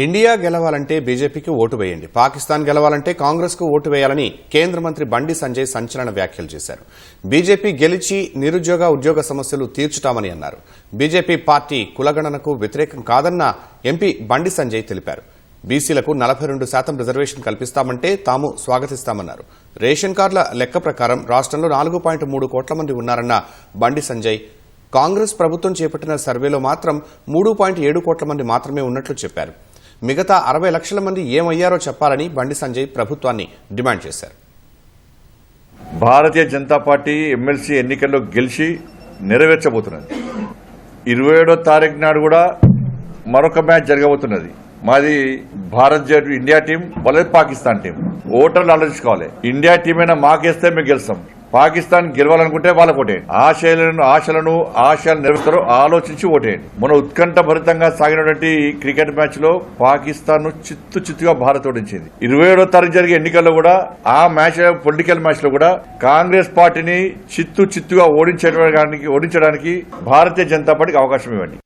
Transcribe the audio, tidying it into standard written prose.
India గెలవాలంటే బీజేపీకి vote వేయండి, పాకిస్తాన్ గెలవాలంటే కాంగ్రెస్ కు ఓటు వేయాలని కేంద్ర మంత్రి బండి సంజయ్ సంచలన వ్యాఖ్యలు చేశారు. బీజేపీ గెలిచి నిరుద్యోగ ఉద్యోగ సమస్యలు తీర్చుతామని అన్నారు. బీజేపీ పార్టీ కులగణనకు వ్యతిరేకం కాదన్న ఎంపీ బండి సంజయ్ తెలిపారు. బీసీలకు 42% రిజర్వేషన్ కల్పిస్తామంటే తాము స్వాగతిస్తామన్నారు. రేషన్ కార్డుల లెక్క ప్రకారం రాష్ట్రంలో 4.3 కోట్ల మంది ఉన్నారన్న బండి సంజయ్ కాంగ్రెస్ ప్రభుత్వం చేపట్టిన సర్వేలో మాత్రం 3.7 కోట్ల మంది మాత్రమే ఉన్నట్లు చెప్పారు. మిగతా 60 లక్షల మంది ఏమయ్యారో చెప్పాలని బండి సంజయ్ ప్రభుత్వాన్ని డిమాండ్ చేశారు. భారతీయ జనతా పార్టీ ఎమ్మెల్సీ ఎన్నికల్లో గెలిచి నెరవేర్చబోతున్నది. 27వ తారీఖు నాడు కూడా మరొక మ్యాచ్ జరగబోతున్నది. మాది భారత్ ఇండియా టీం వాళ్ళది పాకిస్తాన్ టీం. ఓటర్లు ఆలోచించుకోవాలి. ఇండియా టీం అయినా మాకేస్తే మేము గెలుస్తాం, పాకిస్తాన్ గెలవాలనుకుంటే వాళ్ళకు ఓటేయండి. ఆశయాలు నెరవేరుస్తారో ఆలోచించి ఓటేయండి. మన ఉత్కంఠ భరితంగా సాగినటువంటి క్రికెట్ మ్యాచ్ లో పాకిస్తాన్ ను చిత్తుగా భారత్ ఓడించింది. 27వ తారీఖు జరిగే ఎన్నికల్లో కూడా ఆ మ్యాచ్ పొలిటికల్ మ్యాచ్ లో కూడా కాంగ్రెస్ పార్టీని చిత్తుగా ఓడించడానికి భారతీయ జనతా పార్టీకి అవకాశం ఇవ్వండి.